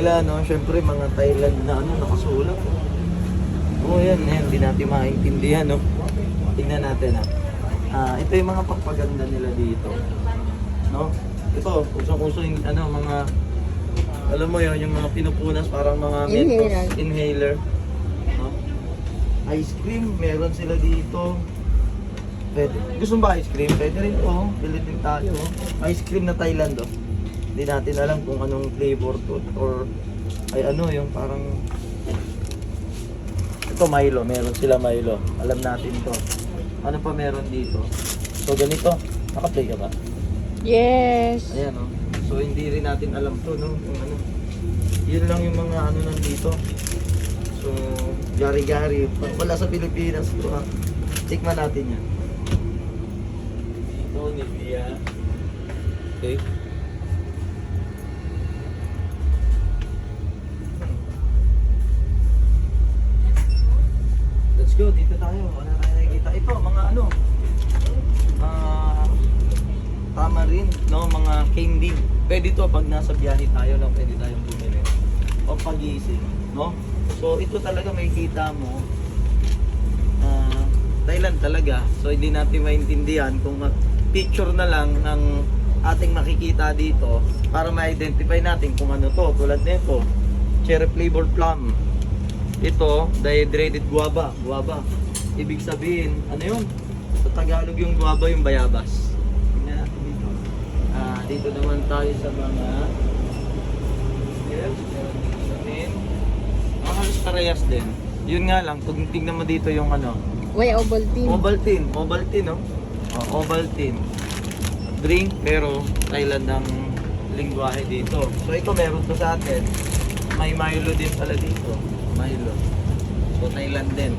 nila, no? Siyempre, mga Thailand na ano, nakasulat. Oo, yan, hindi natin maintindihan, no? Tingnan natin, ito yung mga pagpaganda nila dito, no? Ito, usong-uso yung, ano, mga, alam mo yun, yung mga pinupunas, parang mga Mentos inhaler, no? Ice cream, meron sila dito. Pwede. Gusto mo ba ice cream? Pwede rin po, pilitin tayo. Ice cream na Thailand, oh. Hindi natin alam kung anong flavor to, or, ay ano, yung parang, ito Milo, meron sila Milo. Alam natin to. Ano pa meron dito? So ganito, naka-play ka ba? Yes. Ayan, oh. So hindi rin natin alam to, no? Kung ano. Yun lang yung mga ano nandito. So, gari-gari. Wala sa Pilipinas to, ha. Tikman natin yan. Ito, Nivea. Okay. Let's go, dito tayo. Wala tayo nakikita. Ito, mga ano, tamarin, no? Mga candy. Pwede to pag nasa biyahe tayo, no? Pwede tayong bumili. O pag-iisip, no? So, ito talaga makikita mo, Thailand talaga. So, hindi natin maintindihan kung picture na lang ng ating makikita dito para ma-identify natin kung ano to. Tulad nito, cherry flavor plum. Ito, dehydrated guava. Guava. Ibig sabihin, ano yun? Sa Tagalog yung guava yung bayabas. Tingnan natin dito. Dito naman tayo sa mga yes, sabihin. Halos parehas din. Yun nga lang, tingnan mo dito yung ano. Ovaltine. Ovaltine, no? Ovaltine. Drink, pero Thailand ang lingwahe dito. So ito meron to sa atin. May Milo din pala dito. Milo. So Thailand din.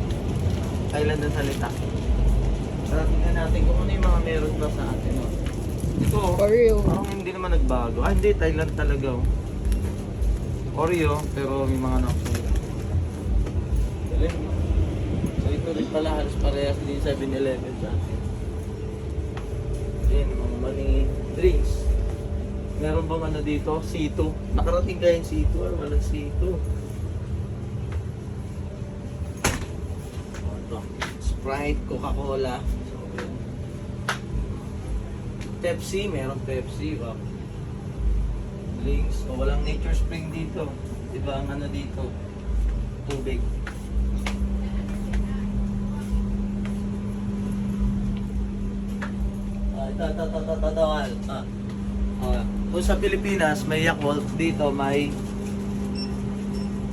Thailand ang salita. Tara tingnan natin kung ano yung mga meron pa sa atin. No? Ito, Oreo. parang hindi naman nagbago. Hindi, Thailand talaga. Oreo, pero may mga nakasulat. Galing. So ito rin pala halos parehas din 7-Eleven sa atin. Then, mga money drinks. Meron bang ano dito? C2. Nakarating kayo yung C2 or walang C2? Ito. Sprite, Coca-Cola. So, Pepsi, meron Pepsi. Wow. Drinks. O walang Nature Spring dito. Diba ang ano dito? Tubig. Kung sa Pilipinas may Yakult, dito may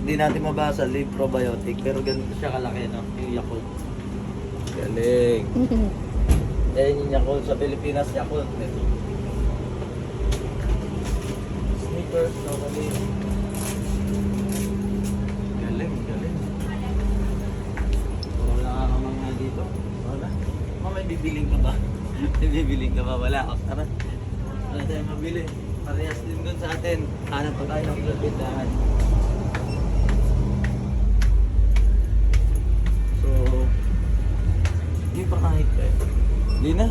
hindi natin mabasa, live probiotic, pero ganito siya kalaki, no? Yung Yakult. Galing. Ayan yung Yakult sa Pilipinas, Yakult. Snickers, normally. Galing. Wala ka mga dito. Wala. May bibiling ka ba? Bibiling ka ba? Wala. O, tara. Wala tayong mabili. Parehas din dun sa atin. Hanap pa tayo ng pinagpindahan. So, hindi pa kahit eh. Hindi na.